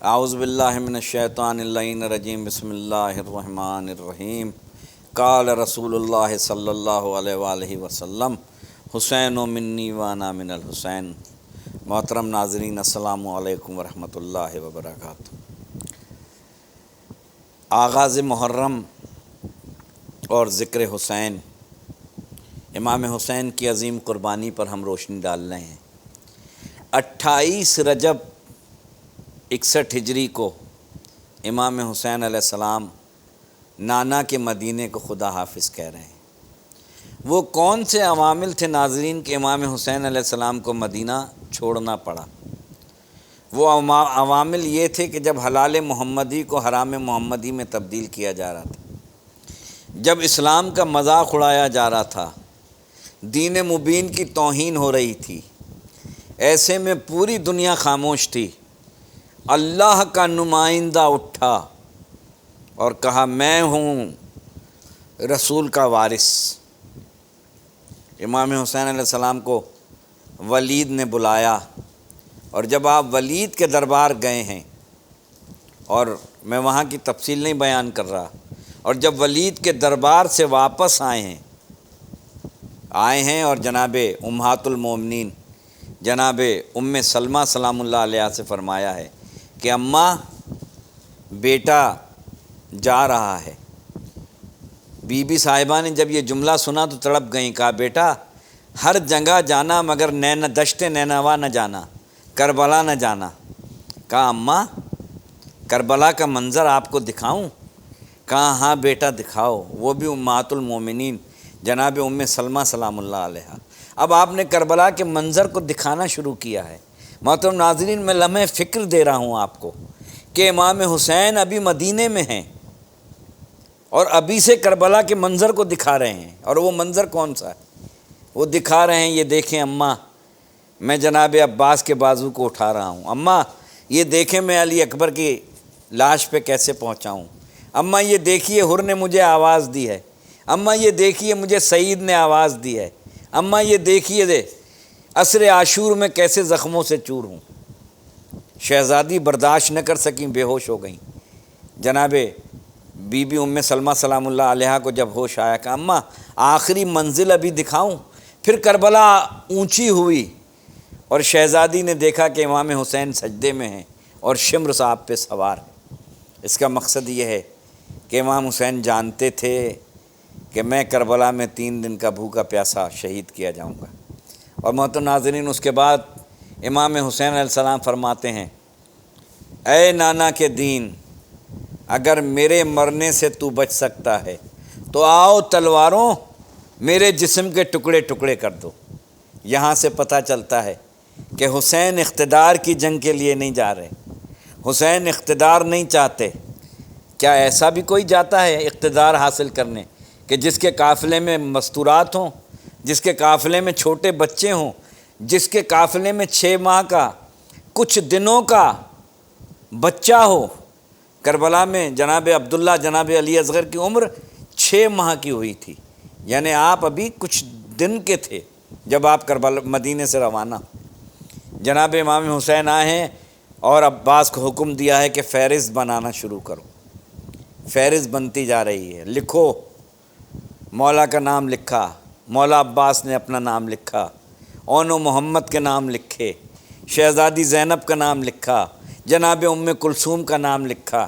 اعوذ باللہ من الشیطان اللعین الرجیم بسم اللہ الرحمن الرحیم قال رسول اللہ صلی اللہ علیہ وآلہ وسلم حسین منی وانا من الحسین۔ محترم ناظرین السلام علیکم ورحمۃ اللہ وبرکاتہ۔ آغاز محرم اور ذکر حسین، امام حسین کی عظیم قربانی پر ہم روشنی ڈال رہے ہیں۔ 28 رجب 61 ہجری کو امام حسین علیہ السلام نانا کے مدینے کو خدا حافظ کہہ رہے ہیں۔ وہ کون سے عوامل تھے ناظرین کہ امام حسین علیہ السلام کو مدینہ چھوڑنا پڑا؟ وہ عوامل یہ تھے کہ جب حلال محمدی کو حرام محمدی میں تبدیل کیا جا رہا تھا، جب اسلام کا مذاق اڑایا جا رہا تھا، دین مبین کی توہین ہو رہی تھی، ایسے میں پوری دنیا خاموش تھی۔ اللہ کا نمائندہ اٹھا اور کہا میں ہوں رسول کا وارث۔ امام حسین علیہ السلام کو ولید نے بلایا، اور جب آپ ولید کے دربار گئے ہیں، اور میں وہاں کی تفصیل نہیں بیان کر رہا، اور جب ولید کے دربار سے واپس آئے ہیں اور جناب امہات المومنین جناب ام سلمہ سلام اللہ علیہ سے فرمایا ہے کہ اماں بیٹا جا رہا ہے۔ بی بی صاحبہ نے جب یہ جملہ سنا تو تڑپ گئیں، کہا بیٹا ہر جگہ جانا مگر دشت نینوا نہ جانا، کربلا نہ جانا۔ کہا اماں کربلا کا منظر آپ کو دکھاؤں؟ کہا ہاں بیٹا دکھاؤ۔ وہ بھی امہات المومنین جناب ام سلمہ سلام اللہ علیہ۔ اب آپ نے کربلا کے منظر کو دکھانا شروع کیا ہے۔ محترم ناظرین، میں لمحہ فکر دے رہا ہوں آپ کو کہ امام حسین ابھی مدینے میں ہیں اور ابھی سے کربلا کے منظر کو دکھا رہے ہیں۔ اور وہ منظر کون سا ہے؟ وہ دکھا رہے ہیں، یہ دیکھیں اماں میں جناب عباس کے بازو کو اٹھا رہا ہوں، اماں یہ دیکھیں میں علی اکبر کی لاش پہ کیسے پہنچا ہوں، اماں یہ دیکھیے حر نے مجھے آواز دی ہے، اماں یہ دیکھیے مجھے سعید نے آواز دی ہے، اماں یہ دیکھیے عصر عاشور میں کیسے زخموں سے چور ہوں۔ شہزادی برداشت نہ کر سکیں، بے ہوش ہو گئیں۔ جناب بی بی ام سلمہ سلام اللہ علیہ کو جب ہوش آیا کہ اماں آخری منزل ابھی دکھاؤں؟ پھر کربلا اونچی ہوئی اور شہزادی نے دیکھا کہ امام حسین سجدے میں ہیں اور شمر صاحب پہ سوار ہیں۔ اس کا مقصد یہ ہے کہ امام حسین جانتے تھے کہ میں کربلا میں 3 دن کا بھوکا پیاسا شہید کیا جاؤں گا۔ اور محترم ناظرین، اس کے بعد امام حسین علیہ السلام فرماتے ہیں اے نانا کے دین، اگر میرے مرنے سے تو بچ سکتا ہے تو آؤ تلواروں میرے جسم کے ٹکڑے ٹکڑے کر دو۔ یہاں سے پتہ چلتا ہے کہ حسین اقتدار کی جنگ کے لیے نہیں جا رہے، حسین اقتدار نہیں چاہتے۔ کیا ایسا بھی کوئی جاتا ہے اقتدار حاصل کرنے کہ جس کے قافلے میں مستورات ہوں، جس کے قافلے میں چھوٹے بچے ہوں، جس کے قافلے میں 6 ماہ کا کچھ دنوں کا بچہ ہو؟ کربلا میں جناب عبداللہ جناب علی اصغر کی عمر 6 ماہ کی ہوئی تھی، یعنی آپ ابھی کچھ دن کے تھے جب آپ کربلا مدینے سے روانہ۔ جناب امام حسین آئے ہیں اور عباس کو حکم دیا ہے کہ فہرست بنانا شروع کرو۔ فہرست بنتی جا رہی ہے، لکھو۔ مولا کا نام لکھا، مولا عباس نے اپنا نام لکھا، اون و محمد کے نام لکھے، شہزادی زینب کا نام لکھا، جناب ام کلثوم کا نام لکھا،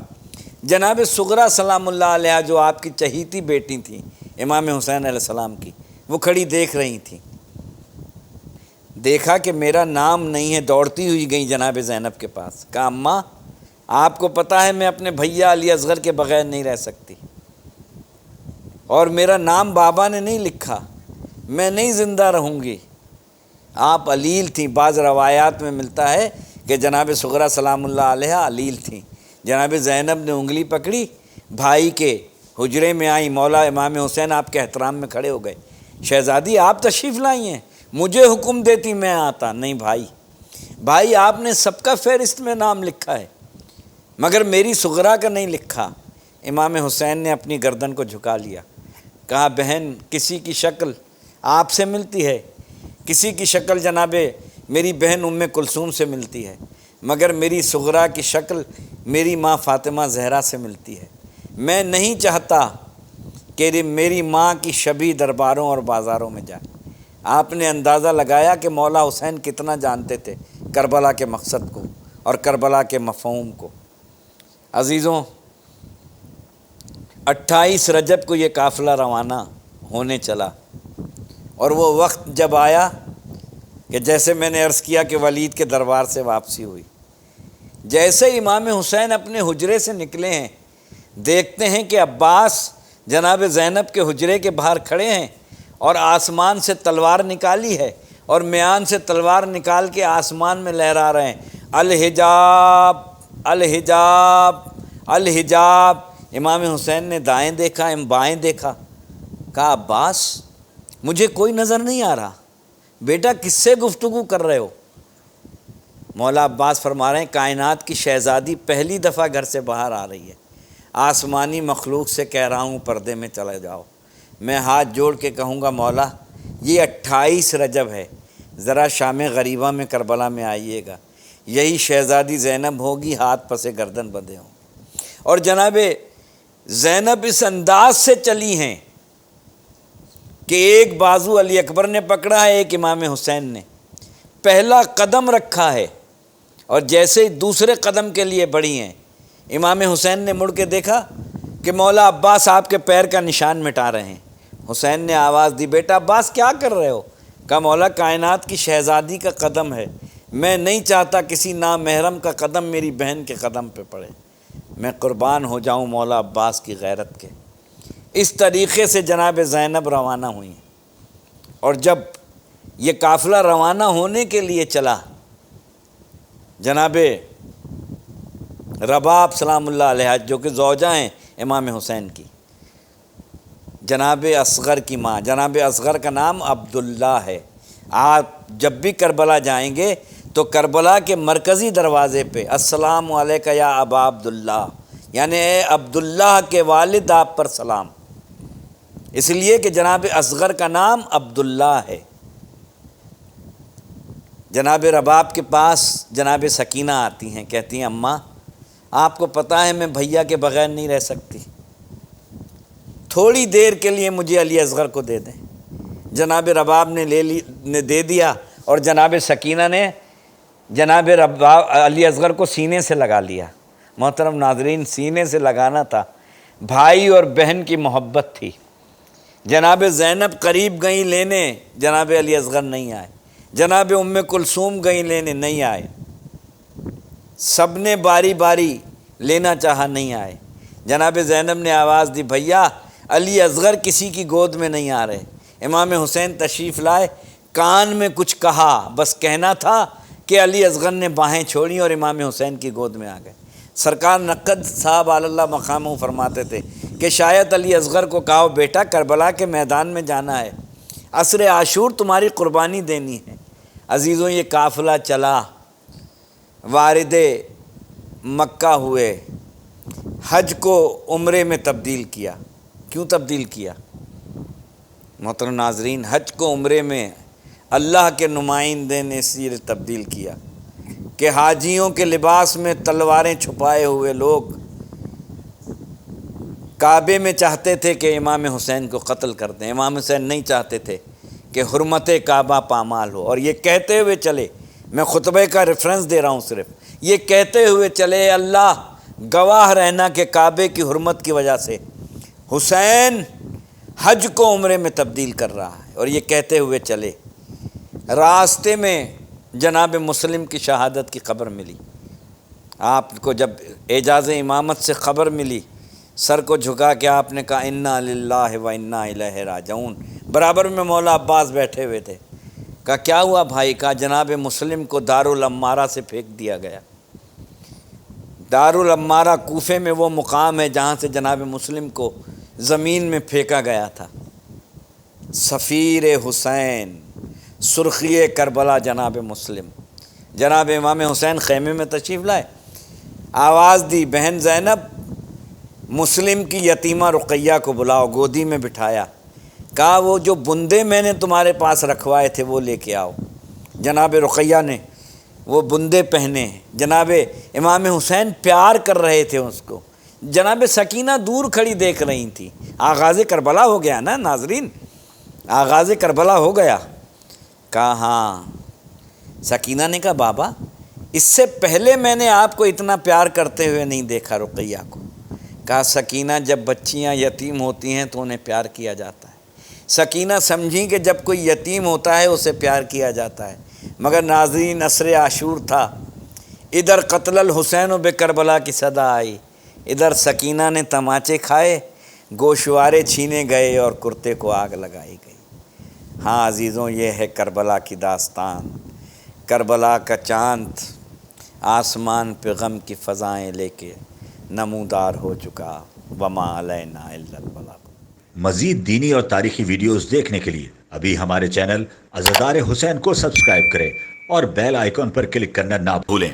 جناب صغرا سلام اللہ علیہ جو آپ کی چہیتی بیٹی تھیں امام حسین علیہ السلام کی، وہ کھڑی دیکھ رہی تھیں۔ دیکھا کہ میرا نام نہیں ہے، دوڑتی ہوئی گئی جناب زینب کے پاس، کہا اماں آپ کو پتہ ہے میں اپنے بھیا علی اصغر کے بغیر نہیں رہ سکتی، اور میرا نام بابا نے نہیں لکھا، میں نہیں زندہ رہوں گی۔ آپ علیل تھیں، بعض روایات میں ملتا ہے کہ جناب صغرا سلام اللہ علیہ علیل تھیں۔ جناب زینب نے انگلی پکڑی، بھائی کے حجرے میں آئیں، مولا امام حسین آپ کے احترام میں کھڑے ہو گئے۔ شہزادی آپ تشریف لائی ہیں، مجھے حکم دیتی میں آتا۔ نہیں بھائی آپ نے سب کا فہرست میں نام لکھا ہے مگر میری صغرا کا نہیں لکھا۔ امام حسین نے اپنی گردن کو جھکا لیا، کہا بہن کسی کی شکل آپ سے ملتی ہے، کسی کی شکل جناب میری بہن ام کلثوم سے ملتی ہے، مگر میری صغرا کی شکل میری ماں فاطمہ زہرا سے ملتی ہے۔ میں نہیں چاہتا کہ میری ماں کی شبیہ درباروں اور بازاروں میں جائے۔ آپ نے اندازہ لگایا کہ مولا حسین کتنا جانتے تھے کربلا کے مقصد کو اور کربلا کے مفہوم کو۔ عزیزوں، 28 رجب کو یہ قافلہ روانہ ہونے چلا، اور وہ وقت جب آیا کہ جیسے میں نے عرض کیا کہ ولید کے دربار سے واپسی ہوئی، جیسے امام حسین اپنے حجرے سے نکلے ہیں، دیکھتے ہیں کہ عباس جناب زینب کے حجرے کے باہر کھڑے ہیں اور آسمان سے تلوار نکالی ہے، اور میان سے تلوار نکال کے آسمان میں لہرا رہے ہیں، الحجاب الحجاب الحجاب۔ امام حسین نے دائیں دیکھا، بائیں دیکھا، کہا عباس مجھے کوئی نظر نہیں آ رہا، بیٹا کس سے گفتگو کر رہے ہو؟ مولا عباس فرما رہے ہیں کائنات کی شہزادی پہلی دفعہ گھر سے باہر آ رہی ہے، آسمانی مخلوق سے کہہ رہا ہوں پردے میں چلے جاؤ۔ میں ہاتھ جوڑ کے کہوں گا مولا یہ 28 رجب ہے، ذرا شام غریبہ میں کربلا میں آئیے گا، یہی شہزادی زینب ہوگی، ہاتھ پسے گردن بندھے ہوں۔ اور جناب زینب اس انداز سے چلی ہیں کہ ایک بازو علی اکبر نے پکڑا ہے، ایک امام حسین نے، پہلا قدم رکھا ہے، اور جیسے دوسرے قدم کے لیے بڑھی ہیں، امام حسین نے مڑ کے دیکھا کہ مولا عباس آپ کے پیر کا نشان مٹا رہے ہیں۔ حسین نے آواز دی بیٹا عباس کیا کر رہے ہو؟ کہا مولا کائنات کی شہزادی کا قدم ہے، میں نہیں چاہتا کسی نامحرم کا قدم میری بہن کے قدم پہ پڑے، میں قربان ہو جاؤں مولا عباس کی غیرت کے۔ اس طریقے سے جناب زینب روانہ ہوئیں، اور جب یہ قافلہ روانہ ہونے کے لیے چلا، جناب رباب سلام اللہ علیہ جو کہ زوجہ ہیں امام حسین کی، جناب اصغر کی ماں، جناب اصغر کا نام عبداللہ ہے۔ آپ جب بھی کربلا جائیں گے تو کربلا کے مرکزی دروازے پہ السلام علیکہ یا ابا عبداللہ، یعنی اے عبداللہ کے والد آپ پر سلام، اس لیے کہ جناب اصغر کا نام عبداللہ ہے۔ جناب رباب کے پاس جناب سکینہ آتی ہیں، کہتی ہیں اماں آپ کو پتہ ہے میں بھیا کے بغیر نہیں رہ سکتی، تھوڑی دیر کے لیے مجھے علی اصغر کو دے دیں۔ جناب رباب نے دے دیا، اور جناب سکینہ نے جناب رباب علی اصغر کو سینے سے لگا لیا۔ محترم ناظرین، سینے سے لگانا تھا، بھائی اور بہن کی محبت تھی۔ جناب زینب قریب گئیں لینے، جناب علی اصغر نہیں آئے، جناب ام کلثوم گئیں لینے، نہیں آئے، سب نے باری باری لینا چاہا، نہیں آئے۔ جناب زینب نے آواز دی بھیا علی اصغر کسی کی گود میں نہیں آ رہے۔ امام حسین تشریف لائے، کان میں کچھ کہا، بس کہنا تھا کہ علی اصغر نے باہیں چھوڑیں اور امام حسین کی گود میں آ گئے۔ سرکار نقد صاحب علی اللہ مقامہ فرماتے تھے کہ شاید علی اصغر کو کہو بیٹا کربلا کے میدان میں جانا ہے، عصر عاشور تمہاری قربانی دینی ہے۔ عزیزوں یہ قافلہ چلا، وارد مکہ ہوئے، حج کو عمرے میں تبدیل کیا۔ کیوں تبدیل کیا؟ محترم ناظرین، حج کو عمرے میں اللہ کے نمائندے نے اس لیے تبدیل کیا کہ حاجیوں کے لباس میں تلواریں چھپائے ہوئے لوگ کعبے میں چاہتے تھے کہ امام حسین کو قتل کر دیں، امام حسین نہیں چاہتے تھے کہ حرمت کعبہ پامال ہو، اور یہ کہتے ہوئے چلے، میں خطبے کا ریفرنس دے رہا ہوں صرف، یہ کہتے ہوئے چلے اللہ گواہ رہنا کہ کعبے کی حرمت کی وجہ سے حسین حج کو عمرے میں تبدیل کر رہا ہے، اور یہ کہتے ہوئے چلے۔ راستے میں جناب مسلم کی شہادت کی خبر ملی، آپ کو جب اعجاز امامت سے خبر ملی، سر کو جھکا کے آپ نے کہا انا للہ و انا الیہ راجعون۔ برابر میں مولا عباس بیٹھے ہوئے تھے، کہا کیا ہوا بھائی؟ کہا جناب مسلم کو دارالعمارہ سے پھینک دیا گیا۔ دارالعمارہ کوفے میں وہ مقام ہے جہاں سے جناب مسلم کو زمین میں پھینکا گیا تھا۔ سفیر حسین، سرخی کربلا جناب مسلم، جناب امام حسین خیمے میں تشریف لائے، آواز دی بہن زینب مسلم کی یتیمہ رقیہ کو بلاؤ، گودی میں بٹھایا، کہا وہ جو بندے میں نے تمہارے پاس رکھوائے تھے وہ لے کے آؤ۔ جناب رقیہ نے وہ بندے پہنے. جناب امام حسین پیار کر رہے تھے اس کو. جناب سکینہ دور کھڑی دیکھ رہی تھی. آغاز کربلا ہو گیا نا ناظرین, آغاز کربلا ہو گیا. کہا ہاں. سکینہ نے کہا بابا اس سے پہلے میں نے آپ کو اتنا پیار کرتے ہوئے نہیں دیکھا رقیہ کو. کہا سکینہ جب بچیاں یتیم ہوتی ہیں تو انہیں پیار کیا جاتا ہے. سکینہ سمجھی کہ جب کوئی یتیم ہوتا ہے اسے پیار کیا جاتا ہے. مگر ناظرین عصر عاشور تھا, ادھر قتل الحسین و بکربلا کی صدا آئی, ادھر سکینہ نے تماچے کھائے, گوشوارے چھینے گئے اور کرتے کو آگ لگائی گئی. ہاں عزیزوں, یہ ہے کربلا کی داستان. کربلا کا چاند آسمان پہ غم کی فضائیں لے کے نمودار ہو چکا. وما علینا الا البلاغ. مزید دینی اور تاریخی ویڈیوز دیکھنے کے لیے ابھی ہمارے چینل عزادار حسین کو سبسکرائب کریں اور بیل آئیکن پر کلک کرنا نہ بھولیں.